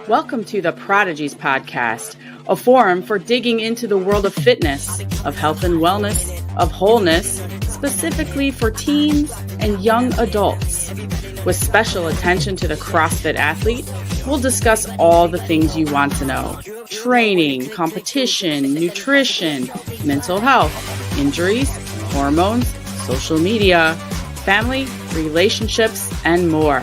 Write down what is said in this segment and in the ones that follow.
Welcome to the Prodigies Podcast, a forum for digging into the world of fitness, of health and wellness, of wholeness, specifically for teens and young adults. With special attention to the CrossFit athlete, we'll discuss all the things you want to know: training, competition, nutrition, mental health, injuries, hormones, social media, family, relationships, and more.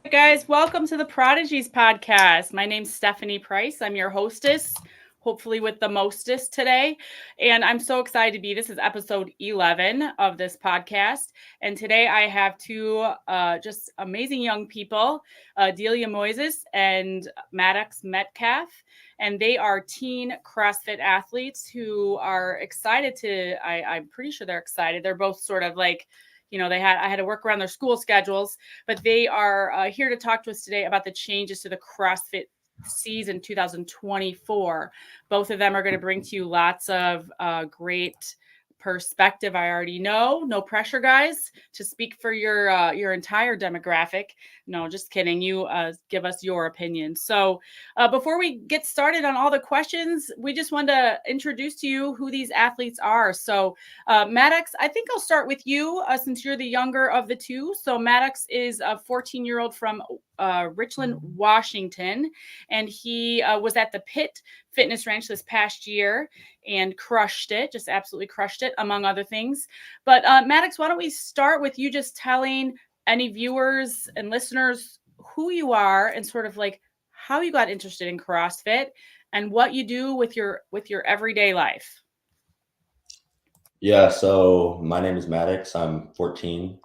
Hey guys, welcome to the Prodigies Podcast. My name's Stephanie Price. I'm your hostess, hopefully with the mostest today. And I'm so excited to be. This is episode 11 of this podcast. And today I have two just amazing young people, Delia Moises and Maddox Metcalf. And they are teen CrossFit athletes who are excited I'm pretty sure they're excited. They're both sort of like, I had to work around their school schedules, but they are here to talk to us today about the changes to the CrossFit season 2024. Both of them are going to bring to you lots of great perspective. I already know. No pressure, guys, to speak for your entire demographic. No, just kidding. You give us your opinion. So before we get started on all the questions, we just want to introduce to you who these athletes are. So Maddox, I think I'll start with you since you're the younger of the two. So Maddox is a 14-year-old from Richland, Washington, and he was at the Pitt Fitness Ranch this past year and crushed it, just absolutely crushed it, among other things. But Maddox, why don't we start with you just telling any viewers and listeners who you are and sort of like how you got interested in CrossFit and what you do with your everyday life. Yeah, so my name is Maddox. I'm 14.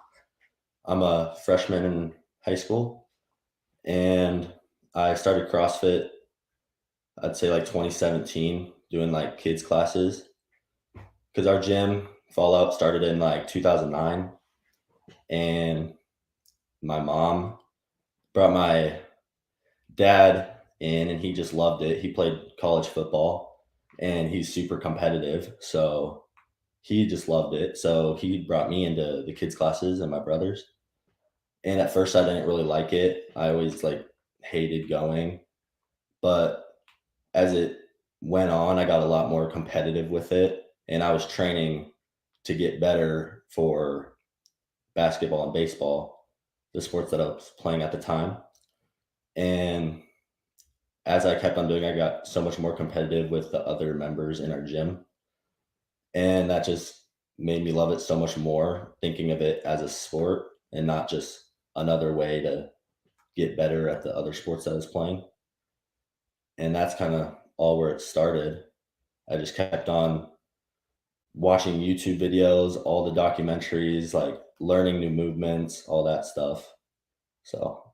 I'm a freshman in high school, and I started CrossFit, I'd say like 2017, doing like kids classes, because our gym Fallout started in like 2009, and my mom brought my dad in, and he just loved it. He played college football, and he's super competitive, so he just loved it. So he brought me into the kids classes and my brothers. And at first I didn't really like it. I always like hated going, but as it went on, I got a lot more competitive with it, and I was training to get better for basketball and baseball, the sports that I was playing at the time. And as I kept on doing, I got so much more competitive with the other members in our gym. And that just made me love it so much more, thinking of it as a sport and not just another way to get better at the other sports that I was playing. And that's kind of all where it started. I just kept on watching YouTube videos, all the documentaries, like learning new movements, all that stuff. So.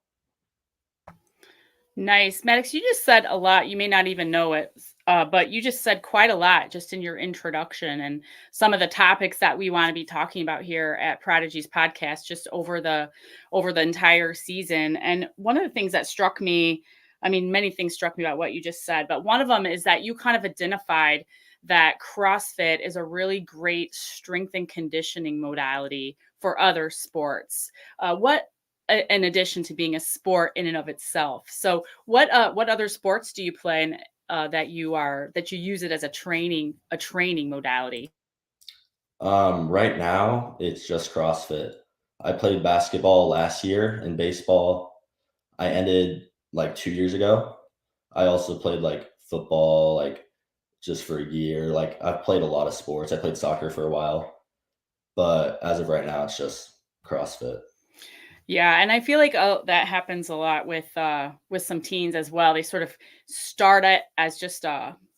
Nice. Maddox, you just said a lot. You may not even know it, but you just said quite a lot just in your introduction and some of the topics that we want to be talking about here at Prodigies Podcast just over the entire season. And one of the things that struck me, I mean, many things struck me about what you just said, but one of them is that you kind of identified that CrossFit is a really great strength and conditioning modality for other sports. In addition to being a sport in and of itself. So what other sports do you play in, that you use it as a training modality? Right now it's just CrossFit. I played basketball last year, and baseball I ended like 2 years ago. I also played like football, like just for a year. Like I've played a lot of sports. I played soccer for a while, but as of right now, it's just CrossFit. Yeah, and I feel like that happens a lot with some teens as well. They sort of start it as just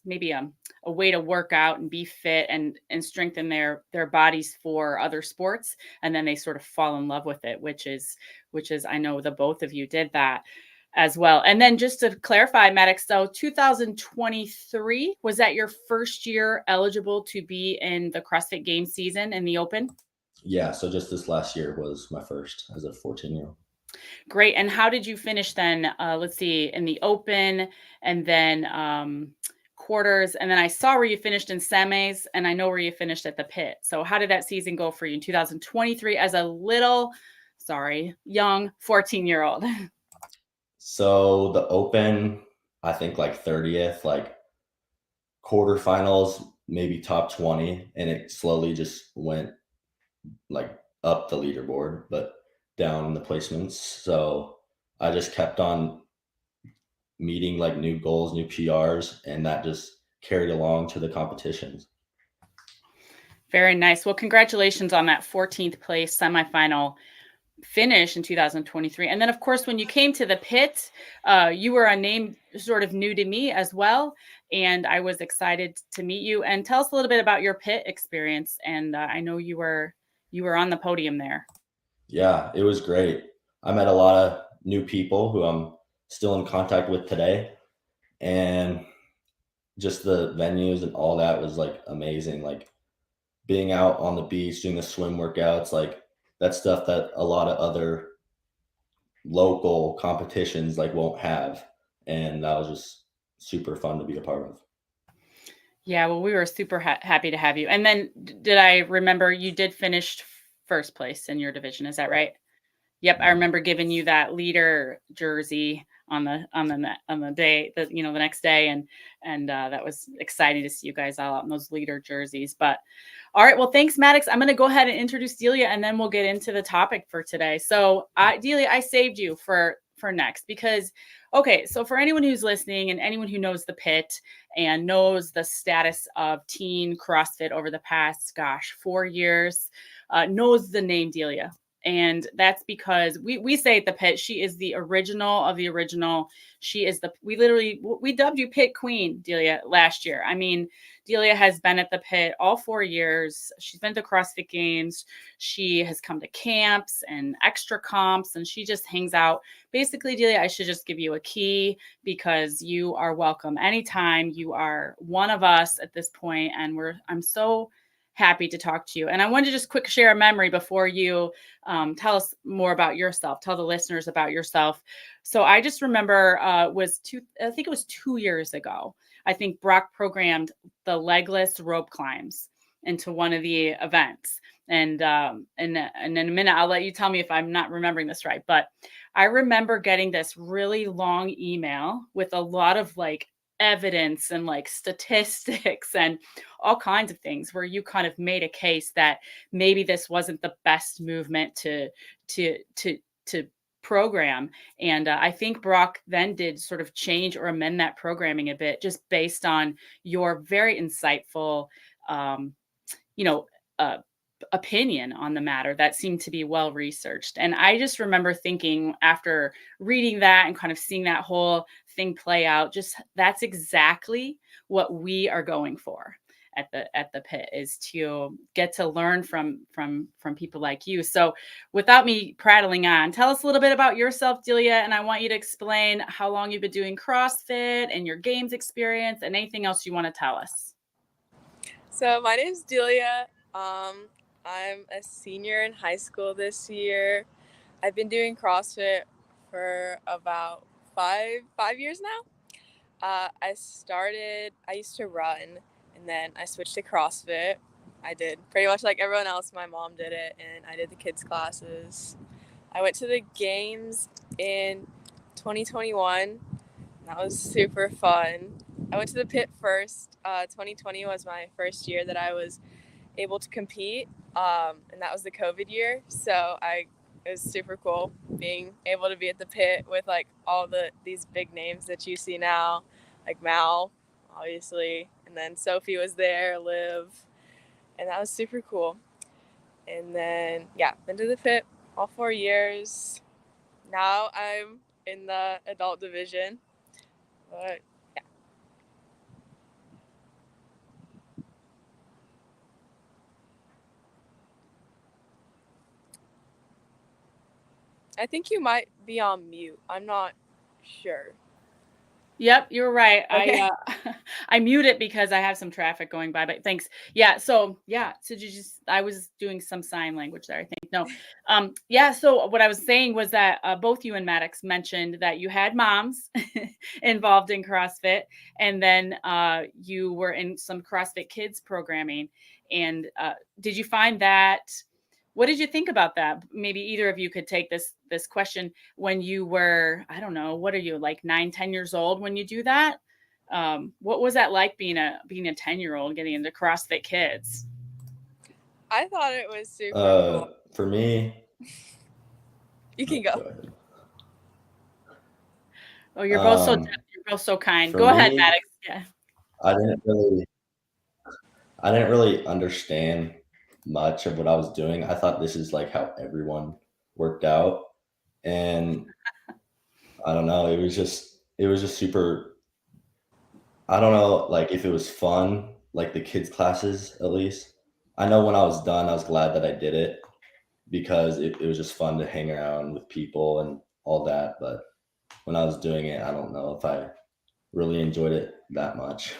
maybe a way to work out and be fit and strengthen their bodies for other sports, and then they sort of fall in love with it, which is I know the both of you did that as well. And then just to clarify, Maddox, so 2023, was that your first year eligible to be in the CrossFit Games season in the Open? Yeah, so just this last year was my first as a 14-year-old. Great. And how did you finish then? Let's see, in the Open and then quarters, and then I saw where you finished in semis, and I know where you finished at the pit. So how did that season go for you in 2023 as a young 14-year-old? So the Open, I think like 30th, like quarterfinals, maybe top 20, and it slowly just went like up the leaderboard, but down in the placements. So I just kept on meeting like new goals, new PRs, and that just carried along to the competitions. Very nice. Well, congratulations on that 14th place semifinal finish in 2023. And then, of course, when you came to the pit, you were a name sort of new to me as well. And I was excited to meet you. And tell us a little bit about your pit experience. And I know you were on the podium there. Yeah, it was great. I met a lot of new people who I'm still in contact with today. And just the venues and all that was like amazing. Like being out on the beach, doing the swim workouts, like that's stuff that a lot of other local competitions like won't have. And that was just super fun to be a part of. Yeah, well, we were super happy to have you. And then did I remember you did finish first place in your division? Is that right? Yep, I remember giving you that leader jersey on the day that the next day, and that was exciting to see you guys all out in those leader jerseys. But all right, well, thanks, Maddox. I'm going to go ahead and introduce Delia, and then we'll get into the topic for today. So, Delia, I saved you for next because, okay, so for anyone who's listening and anyone who knows the pit and knows the status of teen CrossFit over the past, 4 years, knows the name Delia. And that's because we say at the pit, she is the original of the original. She is we dubbed you Pit Queen, Delia, last year. I mean, Delia has been at the pit all 4 years. She's been to CrossFit Games. She has come to camps and extra comps, and she just hangs out. Basically, Delia, I should just give you a key because you are welcome anytime. You are one of us at this point, and I'm so happy to talk to you. And I wanted to just quick share a memory before you tell us more about yourself. Tell the listeners about yourself. So I just remember I think it was 2 years ago. I think Brock programmed the legless rope climbs into one of the events. And in a minute, I'll let you tell me if I'm not remembering this right. But I remember getting this really long email with a lot of like evidence and like statistics and all kinds of things where you kind of made a case that maybe this wasn't the best movement to program. And I think Brock then did sort of change or amend that programming a bit just based on your very insightful opinion on the matter that seemed to be well researched. And I just remember thinking after reading that and kind of seeing that whole thing play out, just that's exactly what we are going for at the pit, is to get to learn from people like you. So without me prattling on, tell us a little bit about yourself, Delia, and I want you to explain how long you've been doing CrossFit and your games experience and anything else you want to tell us. So my name's Dilia. I'm a senior in high school this year. I've been doing CrossFit for about five years now. I used to run, and then I switched to CrossFit. I did pretty much like everyone else. My mom did it, and I did the kids' classes. I went to the games in 2021. That was super fun. I went to the pit first. 2020 was my first year that I was able to compete, and that was the COVID year. So it was super cool being able to be at the pit with like all these big names that you see now, like Mal, obviously, and then Sophie was there, Liv, and that was super cool. And then been to the pit all 4 years. Now I'm in the adult division, but yeah. I think you might be on mute. I'm not sure. Yep, you're right. Okay. I mute it because I have some traffic going by, but thanks. Yeah, so I was doing some sign language there, I think. No. Yeah, so what I was saying was that both you and Maddox mentioned that you had moms involved in CrossFit, and then you were in some CrossFit Kids programming. And did you find that what did you think about that? Maybe either of you could take this question when you were, I don't know, what are you, like 9, 10 years old when you do that? What was that like being a 10-year-old getting into CrossFit Kids? I thought it was super cool. For me, You can go. go ahead. Oh, you're both so kind. For Go ahead, me, Maddox. Yeah. I didn't really understand much of what I was doing. I thought this is like how everyone worked out, and I don't know. It was just super. I don't know, like if it was fun, like the kids' classes at least. I know when I was done, I was glad that I did it because it was just fun to hang around with people and all that. But when I was doing it, I don't know if I really enjoyed it that much.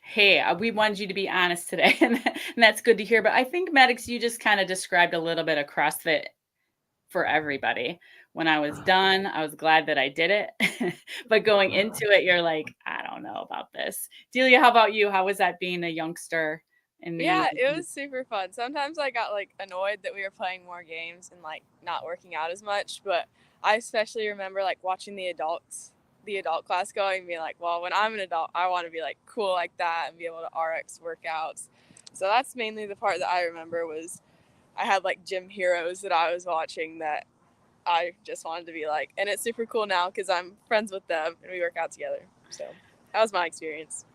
Hey, we wanted you to be honest today, and that's good to hear. But I think, Maddox, you just kind of described a little bit of CrossFit for everybody. When I was done, I was glad that I did it. But going into it, you're like, I don't know about this. Delia, how about you? How was that being a youngster in the Yeah, it was super fun. Sometimes I got like annoyed that we were playing more games and like not working out as much, but I especially remember like watching the adult class going and being like, well, when I'm an adult, I want to be like cool like that and be able to RX workouts. So that's mainly the part that I remember was I had like gym heroes that I was watching that I just wanted to be like, and it's super cool now because I'm friends with them and we work out together. So that was my experience.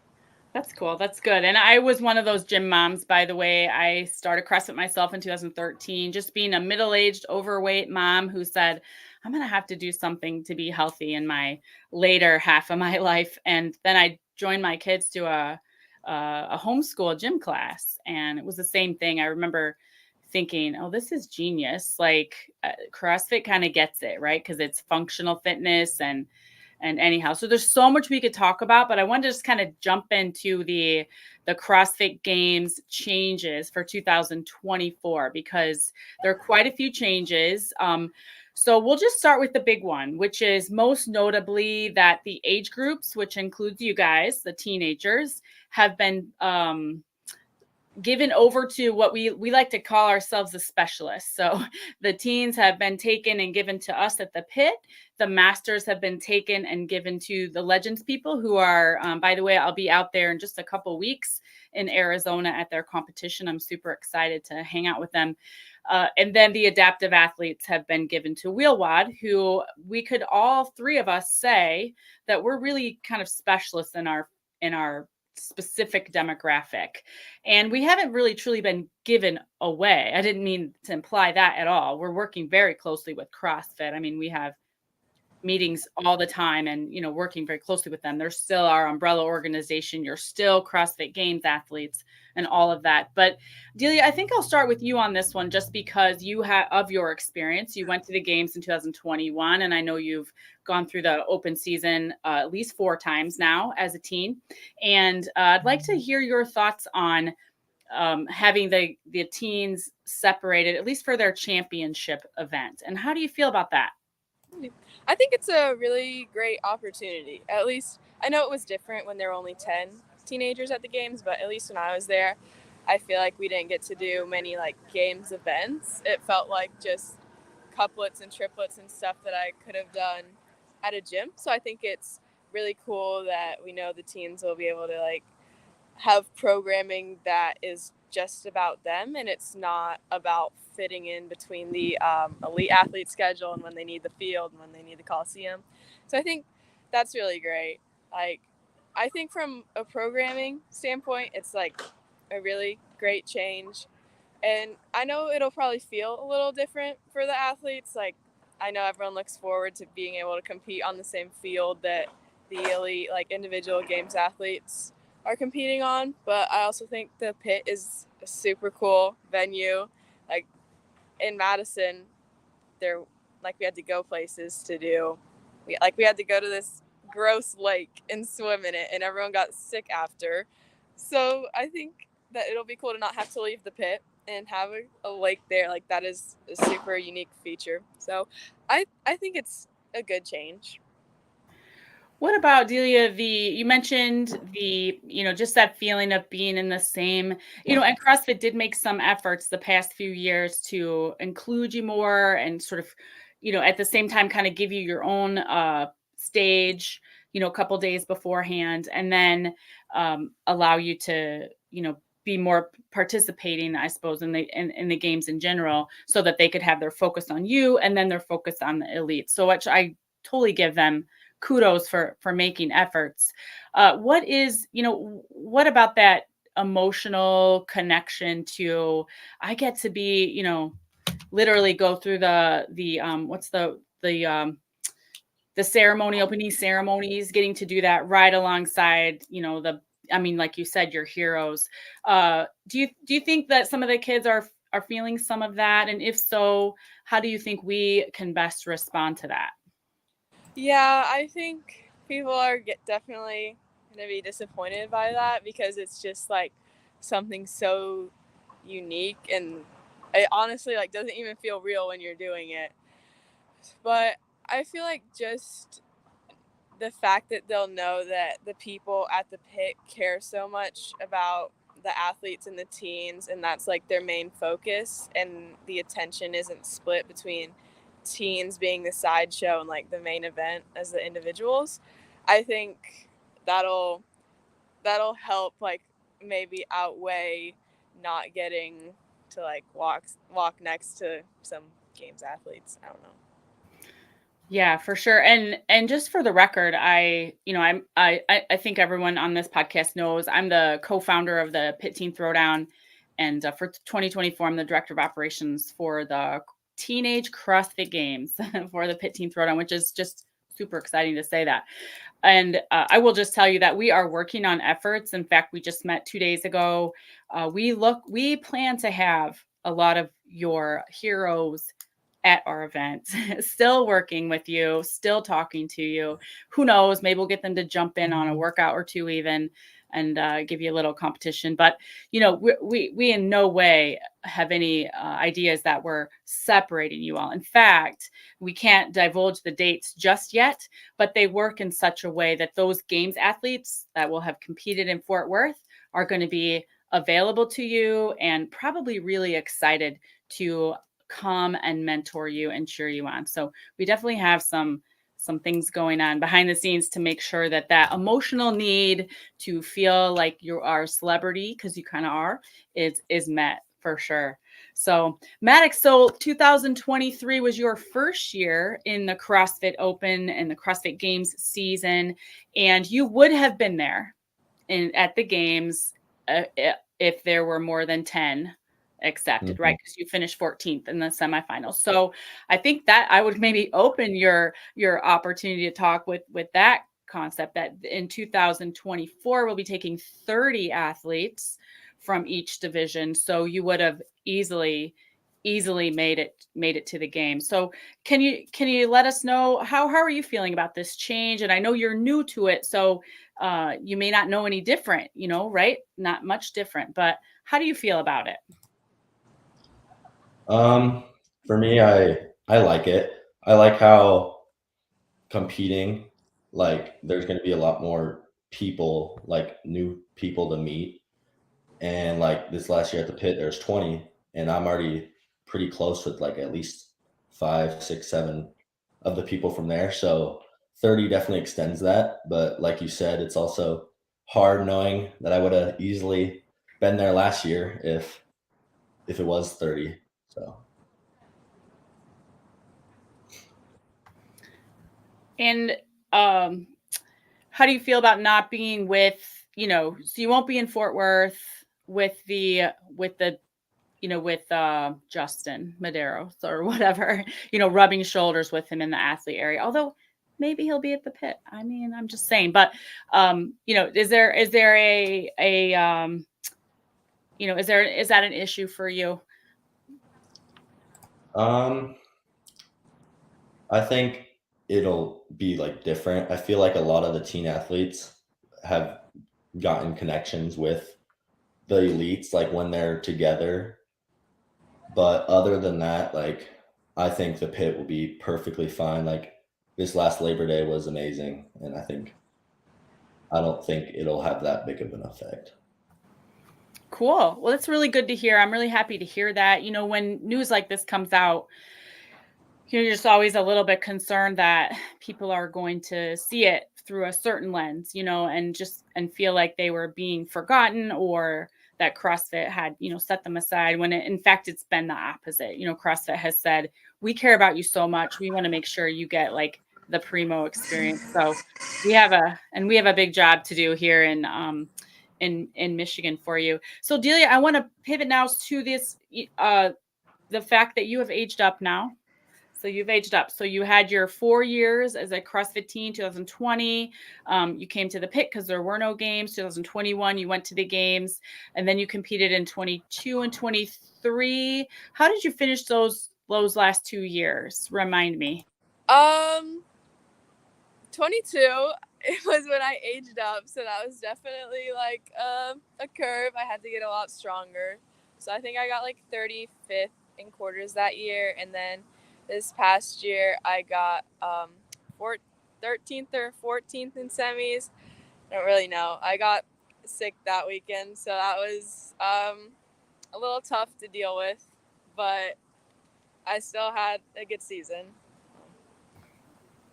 That's cool. That's good. And I was one of those gym moms, by the way. I started CrossFit myself in 2013, just being a middle-aged, overweight mom who said, I'm going to have to do something to be healthy in my later half of my life. And then I joined my kids to a homeschool gym class. And it was the same thing. I remember thinking, oh, this is genius. Like CrossFit kind of gets it, right? Because it's functional fitness and anyhow, so there's so much we could talk about, but I wanted to just kind of jump into the CrossFit Games changes for 2024 because there are quite a few changes. So we'll just start with the big one, which is most notably that the age groups, which includes you guys, the teenagers, have been given over to what we like to call ourselves the specialists. So the teens have been taken and given to us at the pit. The masters have been taken and given to the legends people who are, by the way, I'll be out there in just a couple weeks in Arizona at their competition. I'm super excited to hang out with them. And then the adaptive athletes have been given to Wheelwad, who we could all three of us say that we're really kind of specialists in our specific demographic. And we haven't really truly been given away. I didn't mean to imply that at all. We're working very closely with CrossFit. I mean, we have meetings all the time and, working very closely with them. They're still our umbrella organization. You're still CrossFit Games athletes and all of that. But Delia, I think I'll start with you on this one just because you have of your experience. You went to the games in 2021, and I know you've gone through the open season at least 4 times now as a teen. And I'd like to hear your thoughts on having the teens separated, at least for their championship event. And how do you feel about that? I think it's a really great opportunity. At least I know it was different when there were only 10 teenagers at the games, but at least when I was there, I feel like we didn't get to do many like games events. It felt like just couplets and triplets and stuff that I could have done at a gym. So I think it's really cool that we know the teens will be able to like have programming that is just about them and it's not about fitting in between the elite athlete schedule and when they need the field and when they need the Coliseum. So I think that's really great. Like, I think from a programming standpoint, it's like a really great change. And I know it'll probably feel a little different for the athletes. Like, I know everyone looks forward to being able to compete on the same field that the elite, like individual games athletes are competing on. But I also think the pit is a super cool venue. Like in Madison, we had to go places to do. We had to go to this gross lake and swim in it, and everyone got sick after. So I think that it'll be cool to not have to leave the pit and have a lake there. Like, that is a super unique feature. So I think it's a good change. What about Delia? You mentioned just that feeling of being in the same, and CrossFit did make some efforts the past few years to include you more and sort of, at the same time, kind of give you your own stage, a couple days beforehand, and then allow you to, be more participating, I suppose, in the games in general, so that they could have their focus on you and then their focus on the elite. So, which I totally give them kudos for making efforts. What about that emotional connection to, I get to be, literally go through the ceremony, opening ceremonies, getting to do that right alongside, like you said, your heroes. Do you think that some of the kids are feeling some of that? And if so, how do you think we can best respond to that? Yeah, I think people are definitely going to be disappointed by that, because it's just like something so unique, and it honestly like doesn't even feel real when you're doing it. But I feel like just the fact that they'll know that the people at the pit care so much about the athletes and the teens, and that's like their main focus, and the attention isn't split between teens being the sideshow and like the main event as the individuals. I think that'll help, like, maybe outweigh not getting to like walk next to some games athletes. I don't know. Yeah, for sure. And just for the record, I think everyone on this podcast knows I'm the co-founder of the Pit Teen Throwdown, and for 2024, I'm the director of operations for the Teenage CrossFit Games for the Pit Teen Throwdown, which is just super exciting to say that. And I will just tell you that we are working on efforts. In fact, we just met 2 days ago. We plan to have a lot of your heroes at our event, still working with you, still talking to you. Who knows? Maybe we'll get them to jump in on a workout or two even, and give you a little competition. But, we in no way have any ideas that we're separating you all. In fact, we can't divulge the dates just yet, but they work in such a way that those games athletes that will have competed in Fort Worth are going to be available to you and probably really excited to come and mentor you and cheer you on. So we definitely have some things going on behind the scenes to make sure that emotional need to feel like you are a celebrity, because you kind of are, is met for sure. So Maddox, 2023 was your first year in the CrossFit Open and the CrossFit Games season, and you would have been there at the games if there were more than 10 accepted, right? Because you finished 14th in the semifinals. So I think that I would maybe open your opportunity to talk with that concept, that in 2024 we'll be taking 30 athletes from each division. So you would have easily made it to the game. So can you let us know how are you feeling about this change? And I know you're new to it, so you may not know any different, right? Not much different, but how do you feel about it? For me, I like it. I like how competing, like, there's going to be a lot more people, like new people to meet. And like this last year at the pit, there's 20, and I'm already pretty close with like at least 5, 6, 7 of the people from there. So 30 definitely extends that. But like you said, it's also hard knowing that I would have easily been there last year if it was 30. So. And how do you feel about not being with, so you won't be in Fort Worth with Justin Medeiros or whatever, rubbing shoulders with him in the athlete area, although maybe he'll be at the pit. I mean, I'm just saying, but is there is that an issue for you? I think it'll be like different. I feel like a lot of the teen athletes have gotten connections with the elites, like when they're together. But other than that, like, I think the pit will be perfectly fine. Like, this last Labor Day was amazing, and I don't think it'll have that big of an effect. Cool. Well, that's really good to hear. I'm really happy to hear that. When news like this comes out, you're just always a little bit concerned that people are going to see it through a certain lens, and feel like they were being forgotten, or that CrossFit had, set them aside, when in fact, it's been the opposite. CrossFit has said, we care about you so much. We want to make sure you get like the primo experience. So we have a big job to do here in Michigan for you. So Delia, I want to pivot now to this, the fact that you have aged up now. So you've aged up. So you had your 4 years as a CrossFit teen, 2020. You came to the pit because there were no games. 2021, you went to the games, and then you competed in 22 and 23. How did you finish those last 2 years? Remind me. 22, it was when I aged up. So that was definitely like a curve. I had to get a lot stronger. So I think I got like 35th in quarters that year. And then this past year, I got 13th or 14th in semis. I don't really know. I got sick that weekend, so that was a little tough to deal with, but I still had a good season.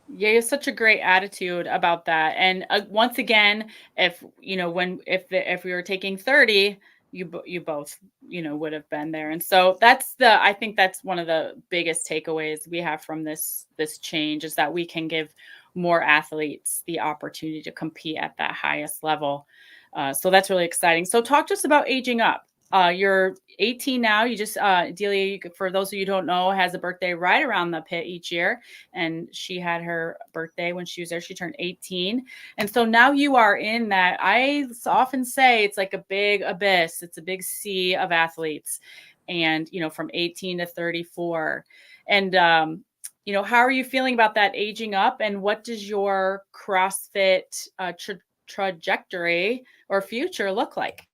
Yeah, you have such a great attitude about that. And once again, if if we were taking 30, you both would have been there. And so I think that's one of the biggest takeaways we have from this change, is that we can give more athletes the opportunity to compete at that highest level. So that's really exciting. So talk to us about aging up. You're 18 now. You just, Delia, for those of you who don't know, has a birthday right around the pit each year. And she had her birthday when she was there. She turned 18. And so now you are in that, I often say it's like a big abyss. It's a big sea of athletes. And, from 18 to 34. And, how are you feeling about that aging up? And what does your CrossFit trajectory or future look like?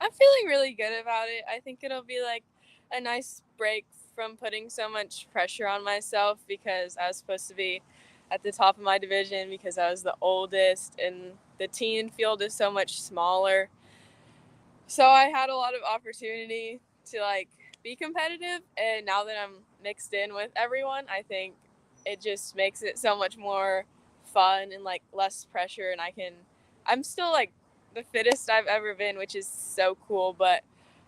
I'm feeling really good about it. I think it'll be like a nice break from putting so much pressure on myself, because I was supposed to be at the top of my division because I was the oldest, and the teen field is so much smaller. So I had a lot of opportunity to like be competitive, and now that I'm mixed in with everyone, I think it just makes it so much more fun and like less pressure, and I'm still like the fittest I've ever been, which is so cool, but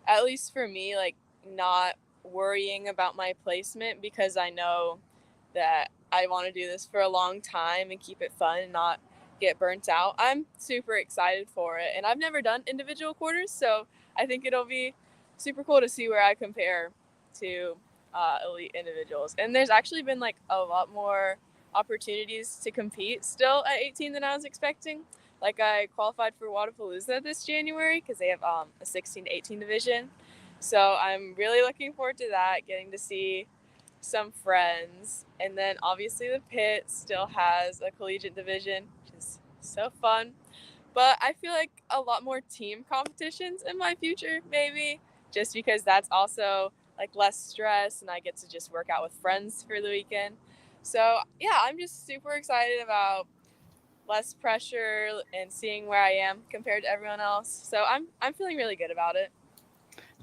at least for me, like, not worrying about my placement, because I know that I want to do this for a long time and keep it fun and not get burnt out. I'm super excited for it, and I've never done individual quarters, so I think it'll be super cool to see where I compare to elite individuals. And there's actually been like a lot more opportunities to compete still at 18 than I was expecting. Like, I qualified for Wadapalooza this January because they have a 16 to 18 division. So I'm really looking forward to that, getting to see some friends. And then obviously the pit still has a collegiate division, which is so fun. But I feel like a lot more team competitions in my future, maybe, just because that's also like less stress, and I get to just work out with friends for the weekend. So yeah, I'm just super excited about less pressure and seeing where I am compared to everyone else. So I'm feeling really good about it.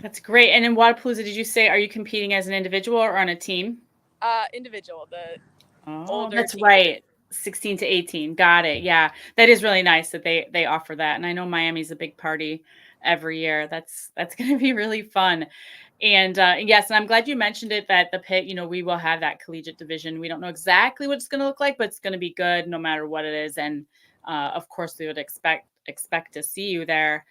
That's great. And in Wadapalooza, did you say, are you competing as an individual or on a team? Individual, the older that's team. Right. 16 to 18. Got it. Yeah. That is really nice that they offer that. And I know Miami's a big party every year. That's going to be really fun. And yes, and I'm glad you mentioned it, that the pit, we will have that collegiate division. We don't know exactly what it's going to look like, but it's going to be good no matter what it is. And of course, we would expect to see you there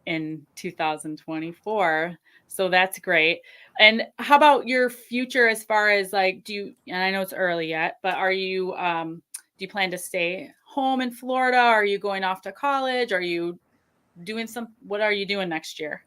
in 2024. So that's great. And how about your future, as far as like, and I know it's early yet, but are you, do you plan to stay home in Florida? Are you going off to college? Are you doing what are you doing next year?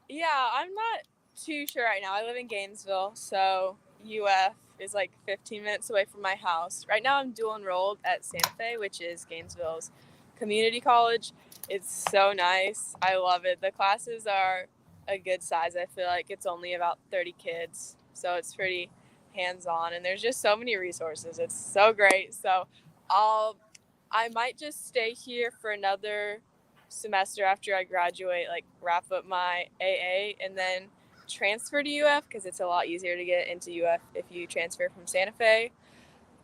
Yeah, I'm not too sure right now. I live in Gainesville, so UF. is like 15 minutes away from my house. Right now I'm dual enrolled at Santa Fe, which is Gainesville's community college. It's so nice. I love it. The classes are a good size. I feel like it's only about 30 kids, so it's pretty hands-on, and there's just so many resources. It's so great. So I might just stay here for another semester after I graduate, like wrap up my AA and then transfer to UF, because it's a lot easier to get into UF if you transfer from Santa Fe.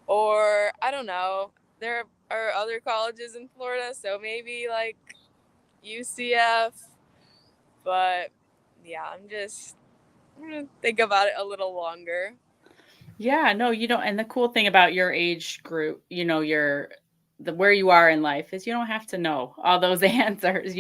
Or I don't know, there are other colleges in Florida, so maybe like UCF. But yeah, I'm gonna think about it a little longer. Yeah, no, you don't. And the cool thing about your age group, where you are in life is you don't have to know all those answers,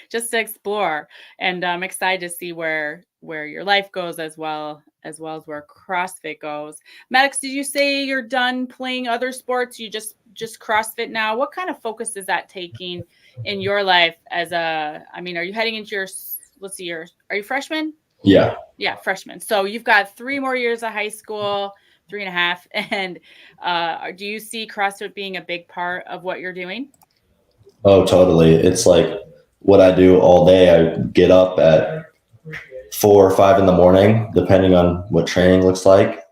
just to explore. And I'm excited to see where your life goes as well as where CrossFit goes. Maddox, did you say you're done playing other sports? You just CrossFit now? What kind of focus is that taking in your life are you heading into are you freshman? Yeah. Yeah, freshman. So you've got 3 more years of high school, 3.5. And do you see CrossFit being a big part of what you're doing? Oh, totally. It's like what I do all day. I get up at 4 or 5 in the morning, depending on what training looks like.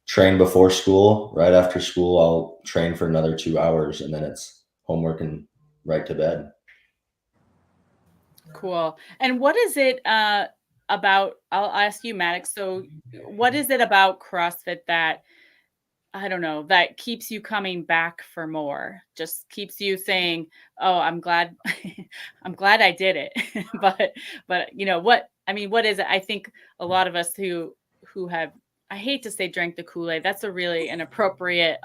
Train before school. Right after school, I'll train for another 2 hours, and then it's homework and right to bed. Cool. And what is it about? I'll ask you, Maddox. So, what is it about CrossFit that I don't know that keeps you coming back for more? Just keeps you saying, "Oh, I'm glad, I'm glad I did it." but what is it? I think a lot of us who have, I hate to say, drank the Kool-Aid. That's a really inappropriate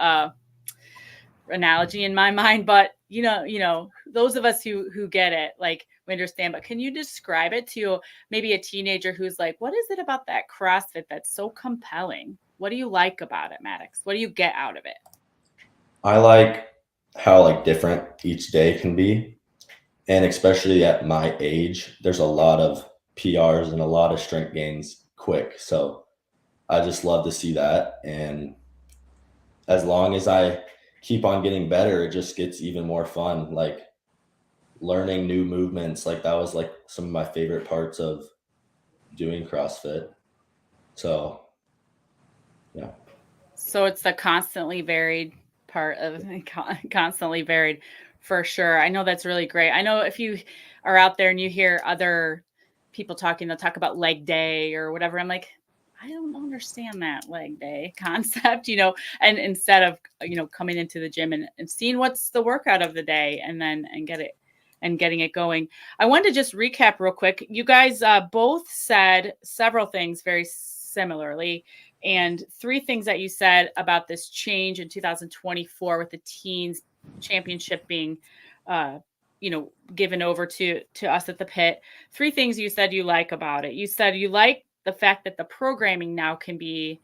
analogy in my mind, but those of us who get it, like, we understand. But can you describe it to maybe a teenager who's like, what is it about that CrossFit that's so compelling? What do you like about it, Maddox? What do you get out of it? I like how different each day can be, and especially at my age, there's a lot of PRs and a lot of strength gains quick. So I just love to see that, and as long as I keep on getting better, it just gets even more fun. Like learning new movements, like that was like some of my favorite parts of doing CrossFit. So yeah. So it's the constantly varied part of constantly varied, for sure. I know that's really great. I know if you are out there and you hear other people talking, they'll talk about leg day or whatever. I'm like, I don't understand that leg day concept, and instead of, coming into the gym and seeing what's the workout of the day and getting it going. I wanted to just recap real quick. You guys both said several things very similarly. And 3 things that you said about this change in 2024 with the teens championship being, given over to us at the pit. 3 things you said you like about it. You said you like the fact that the programming now can be,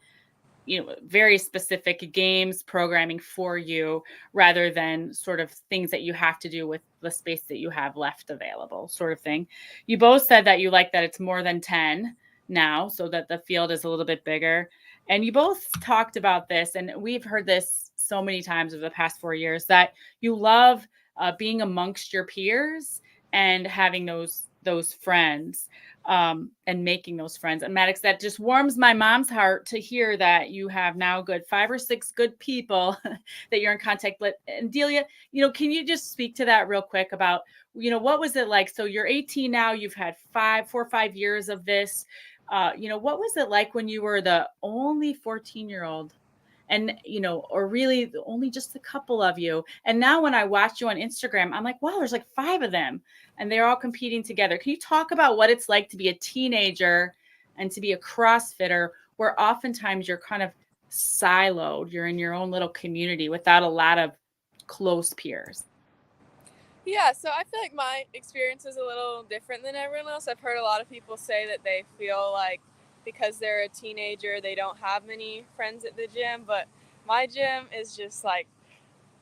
very specific games programming for you rather than sort of things that you have to do with the space that you have left available, sort of thing. You both said that you like that it's more than 10 now, so that the field is a little bit bigger. And you both talked about this, and we've heard this so many times over the past 4 years, that you love being amongst your peers and having those friends. And making those friends. And Maddox, that just warms my mom's heart to hear that you have now 5 or 6 good people that you're in contact with. And Delia, can you just speak to that real quick about, what was it like? So you're 18 now, you've had 4 or 5 years of this. What was it like when you were the only 14-year-old? And, or really only just a couple of you. And now when I watch you on Instagram, I'm like, wow, there's 5 of them and they're all competing together. Can you talk about what it's like to be a teenager and to be a CrossFitter, where oftentimes you're kind of siloed, you're in your own little community without a lot of close peers? Yeah, so I feel like my experience is a little different than everyone else. I've heard a lot of people say that they feel like because they're a teenager, they don't have many friends at the gym, but my gym is just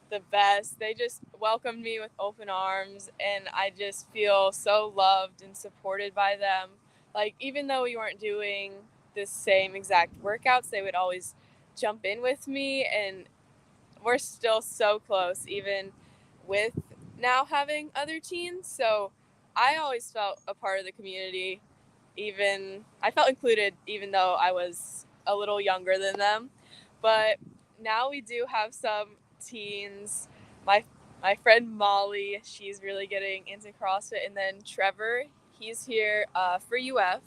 the best. They just welcomed me with open arms, and I just feel so loved and supported by them. Even though we weren't doing the same exact workouts, they would always jump in with me, and we're still so close, even with now having other teens. So I always felt a part of the community. Even I felt included, even though I was a little younger than them. But now we do have some teens. My friend Molly, she's really getting into CrossFit, and then Trevor, he's here for UF,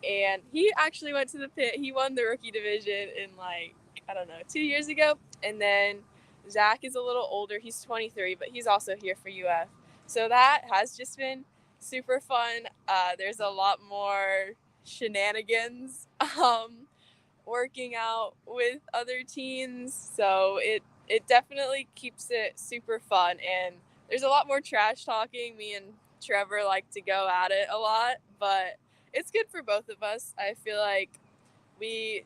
and he actually went to the pit. He won the rookie division in I don't know, 2 years ago. And then Zach is a little older. He's 23, but he's also here for UF. So that has just been super fun. There's a lot more shenanigans working out with other teens. So it definitely keeps it super fun. And there's a lot more trash talking. Me and Trevor like to go at it a lot, but it's good for both of us. I feel like we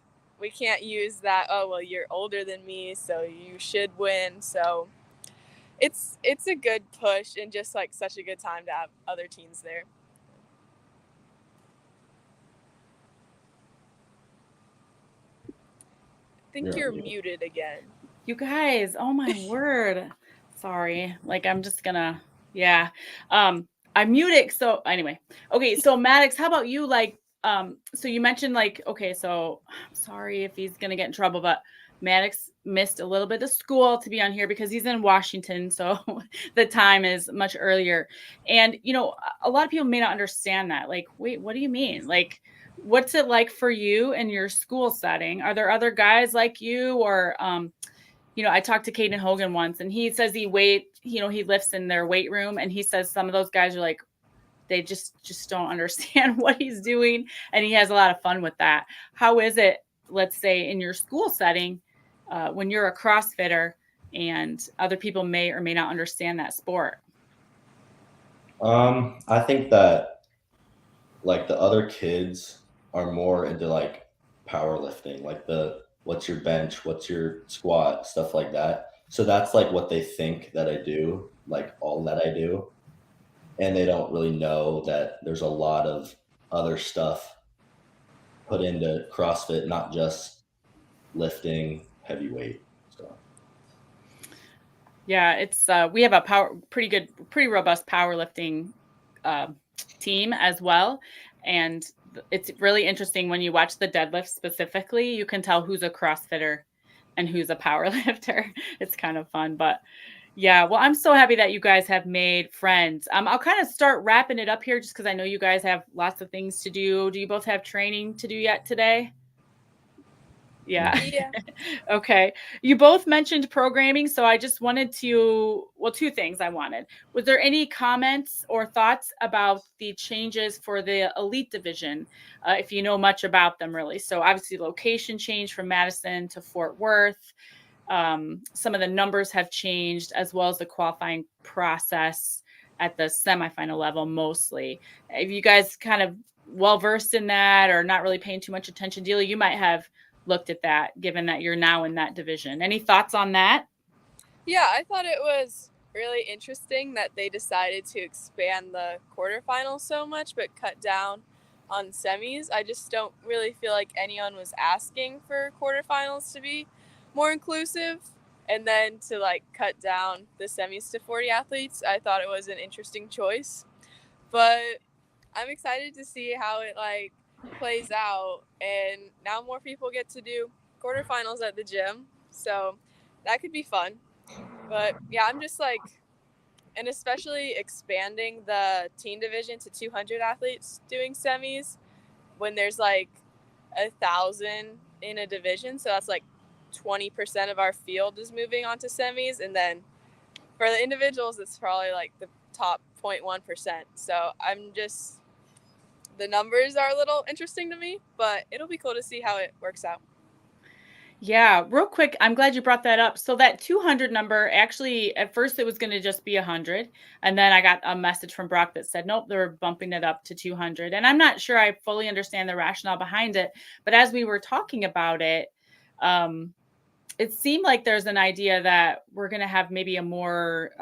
can't use that, oh, well, you're older than me, so you should win. So it's a good push, and just such a good time to have other teens there. I think you're muted again. You guys, oh my word. Sorry. I'm just gonna, yeah. I muted. So anyway, okay. So Maddox, how about you? So you mentioned okay, so I'm sorry if he's gonna get in trouble, but Maddox missed a little bit of school to be on here because he's in Washington. So the time is much earlier. And, a lot of people may not understand that. Wait, what do you mean? What's it like for you in your school setting? Are there other guys like you, or, I talked to Caden Hogan once, and he says he lifts in their weight room, and he says some of those guys are they just don't understand what he's doing, and he has a lot of fun with that. How is it, let's say, in your school setting, when you're a CrossFitter and other people may or may not understand that sport? I think that the other kids are more into powerlifting, what's your bench, what's your squat, stuff like that. So that's what they think that I do, all that I do. And they don't really know that there's a lot of other stuff put into CrossFit, not just lifting heavy weight. So. Yeah, it's we have a pretty robust powerlifting team as well. And it's really interesting when you watch the deadlift specifically, you can tell who's a CrossFitter and who's a powerlifter. It's kind of fun, but yeah, well, I'm so happy that you guys have made friends. I'll kind of start wrapping it up here just because I know you guys have lots of things to do. Do you both have training to do yet today? Yeah. Okay. You both mentioned programming, so I just wanted to, two things I wanted. Was there any comments or thoughts about the changes for the elite division, if you know much about them, really? So obviously location change from Madison to Fort Worth. Some of the numbers have changed, as well as the qualifying process at the semifinal level mostly. If you guys kind of well-versed in that or not really paying too much attention, Delia, you might have looked at that, given that you're now in that division. Any thoughts on that? Yeah, I thought it was really interesting that they decided to expand the quarterfinals so much, but cut down on semis. I just don't really feel like anyone was asking for quarterfinals to be more inclusive, and then to cut down the semis to 40 athletes. I thought it was an interesting choice, but I'm excited to see how it plays out, and now more people get to do quarterfinals at the gym, so that could be fun. But yeah, I'm just and especially expanding the teen division to 200 athletes doing semis when there's 1,000 in a division, so that's 20% of our field is moving on to semis, and then for the individuals it's probably the top 0.1%. So the numbers are a little interesting to me, but it'll be cool to see how it works out. Yeah, real quick, I'm glad you brought that up. So that 200 number, actually, at first it was going to just be 100. And then I got a message from Brock that said, nope, they're bumping it up to 200. And I'm not sure I fully understand the rationale behind it. But as we were talking about it, it seemed like there's an idea that we're going to have maybe a more,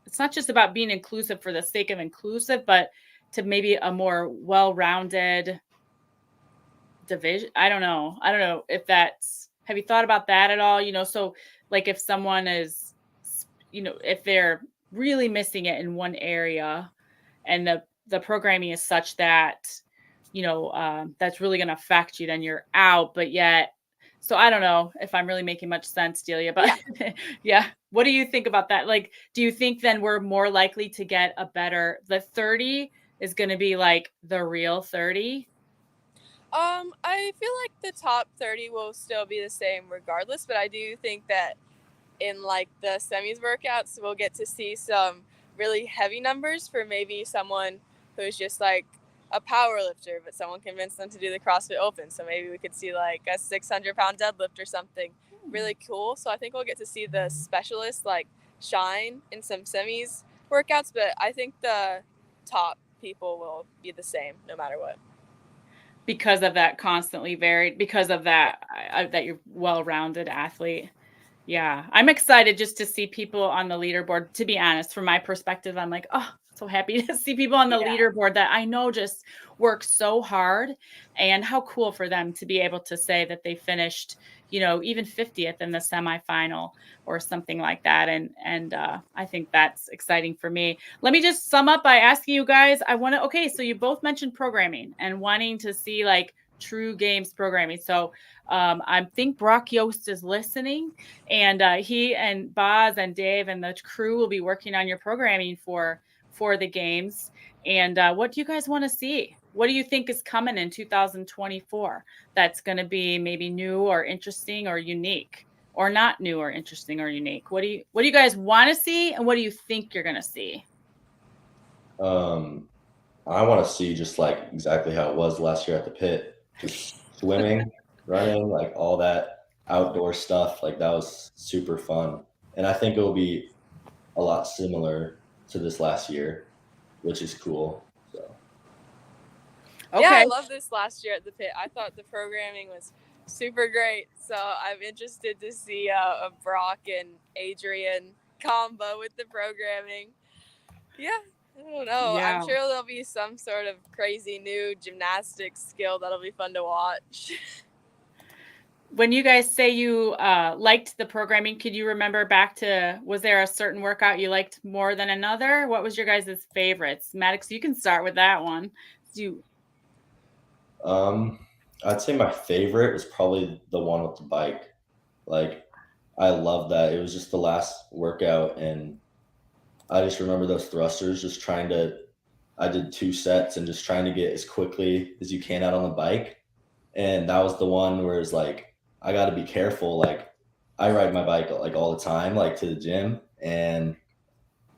it's not just about being inclusive for the sake of inclusive, but to maybe a more well-rounded division. I don't know if that's have you thought about that at all? So like if someone is, if they're really missing it in one area and the programming is such that, that's really going to affect you, then you're out. But yet, so I don't know if I'm really making much sense, Delia, but yeah. What do you think about that? Like, do you think then we're more likely to get the 30 is going to be like the real 30? I feel like the top 30 will still be the same regardless, but I do think that in like the semis workouts, we'll get to see some really heavy numbers for maybe someone who's just like a power lifter, but someone convinced them to do the CrossFit Open. So maybe we could see like a 600-pound deadlift or something really cool. So I think we'll get to see the specialists like shine in some semis workouts, but I think the top people will be the same no matter what. Because of that constantly varied, because of that, that you're well-rounded athlete. Yeah, I'm excited just to see people on the leaderboard. To be honest, from my perspective, I'm like, oh, so happy to see people on the leaderboard that I know just work so hard, and how cool for them to be able to say that they finished, even 50th in the semifinal or something like that. And I think that's exciting for me. Let me just sum up by asking you guys, so you both mentioned programming and wanting to see like true games programming. So I think Brock Yost is listening, and he and Boz and Dave and the crew will be working on your programming for the games. And what do you guys want to see? What do you think is coming in 2024 that's going to be maybe new or interesting or unique, or not new or interesting or unique? What do you guys want to see, and what do you think you're going to see? I want to see just like exactly how it was last year at the pit, just swimming, running, like all that outdoor stuff. Like that was super fun. And I think it will be a lot similar to this last year, which is cool. So. Okay. Yeah, I love this last year at the pit. I thought the programming was super great. So I'm interested to see a Brock and Adrian combo with the programming. Yeah, I don't know. Yeah. I'm sure there'll be some sort of crazy new gymnastics skill that'll be fun to watch. When you guys say you liked the programming, could you remember back to, was there a certain workout you liked more than another? What was your guys' favorites? Maddox, you can start with that one. I'd say my favorite was probably the one with the bike. Like, I love that. It was just the last workout, and I just remember those thrusters, I did 2 sets and just trying to get as quickly as you can out on the bike. And that was the one where it's like, I got to be careful. Like, I ride my bike like all the time, like to the gym. And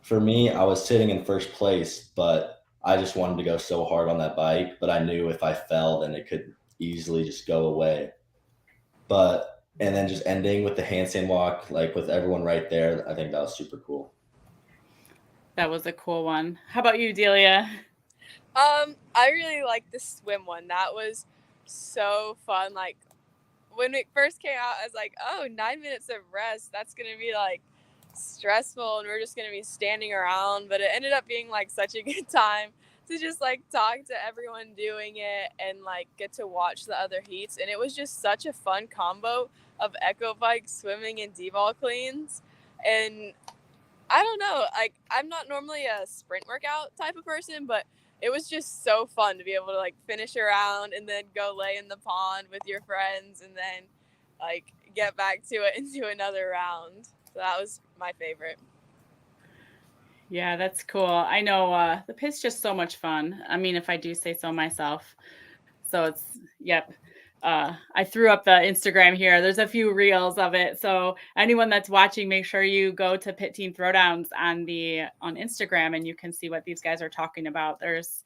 for me, I was sitting in first place, but I just wanted to go so hard on that bike. But I knew if I fell, then it could easily just go away. And then just ending with the handstand walk, like with everyone right there, I think that was super cool. That was a cool one. How about you, Delia? I really liked the swim one. That was so fun. Like when it first came out, I was like, oh, 9 minutes of rest. That's going to be like stressful and we're just going to be standing around. But it ended up being like such a good time to just like talk to everyone doing it and like get to watch the other heats. And it was just such a fun combo of echo bike, swimming, and D-ball cleans. And I don't know, like I'm not normally a sprint workout type of person, but it was just so fun to be able to like finish around and then go lay in the pond with your friends and then like get back to it and do another round. So that was my favorite. Yeah, that's cool. I know the pit's just so much fun. I mean, if I do say so myself. So it's, yep. I threw up the Instagram here. There's a few reels of it. So anyone that's watching, make sure you go to Pit Team Throwdowns on Instagram, and you can see what these guys are talking about. There's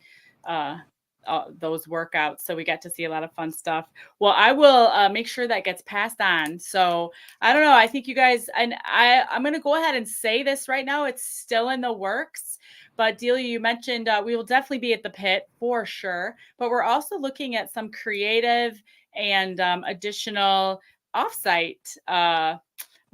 those workouts. So we get to see a lot of fun stuff. Well, I will make sure that gets passed on. So I don't know. I think you guys, and I'm going to go ahead and say this right now. It's still in the works. But Delia, you mentioned we will definitely be at the pit for sure. But we're also looking at some creative and additional offsite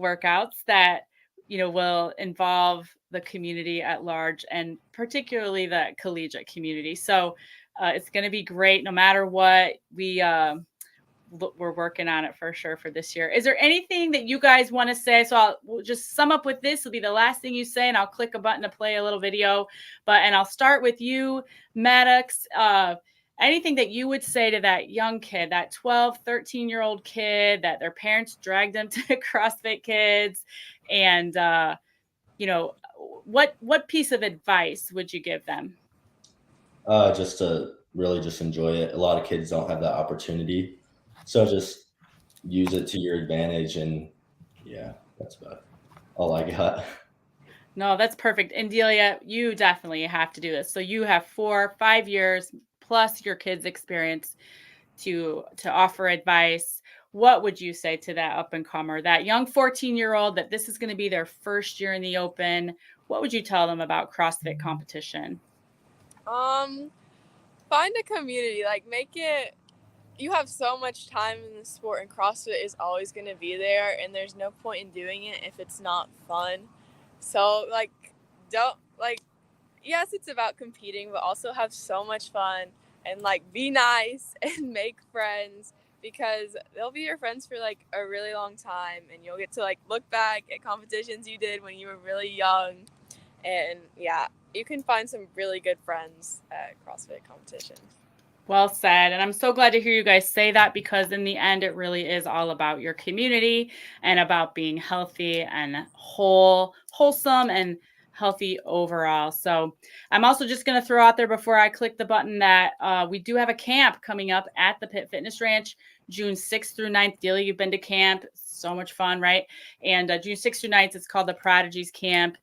workouts that will involve the community at large, and particularly the collegiate community. So it's going to be great no matter what. we're working on it for sure for this year. Is there anything that you guys want to say? So we'll just sum up with this. Will be the last thing you say, and I'll click a button to play a little video. And I'll start with you, Maddox. Anything that you would say to that young kid, that 12, 13-year-old kid that their parents dragged them to CrossFit Kids, and what piece of advice would you give them? Just to really just enjoy it. A lot of kids don't have that opportunity. So just use it to your advantage. And yeah, that's about all I got. No, that's perfect. And Delia, you definitely have to do this. So you have 4-5 years plus your kids' experience to offer advice. What would you say to that up and comer, that young 14-year-old that this is going to be their first year in the open? What would you tell them about CrossFit competition? Find a community, make it, you have so much time in the sport, and CrossFit is always going to be there, and there's no point in doing it if it's not fun. So yes, it's about competing, but also have so much fun and be nice and make friends, because they'll be your friends for a really long time, and you'll get to look back at competitions you did when you were really young. And yeah, you can find some really good friends at CrossFit competition. Well said. And I'm so glad to hear you guys say that, because in the end, it really is all about your community and about being healthy and wholesome and healthy overall. So I'm also just going to throw out there before I click the button that we do have a camp coming up at the Pitt Fitness Ranch, June 6th through 9th. Delia, you've been to camp. So much fun, right? And June 6th through 9th, it's called the Prodigies Camp.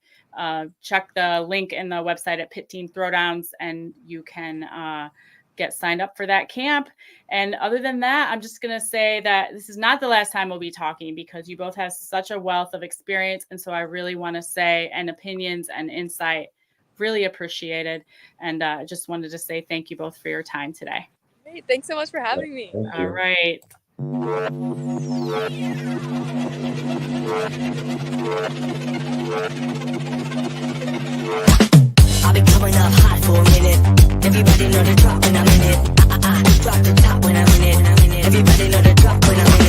Check the link in the website at Pitt Team Throwdowns, and you can get signed up for that camp. And other than that, I'm just going to say that this is not the last time we'll be talking, because you both have such a wealth of experience. And so I really want to say, and opinions and insight, really appreciated. And I just wanted to say thank you both for your time today. Great. Thanks so much for having me. All right. I've been coming up hot for a minute. Everybody know the drop when I'm in it. I drop the top when I'm in it. Everybody know the drop when I'm in it.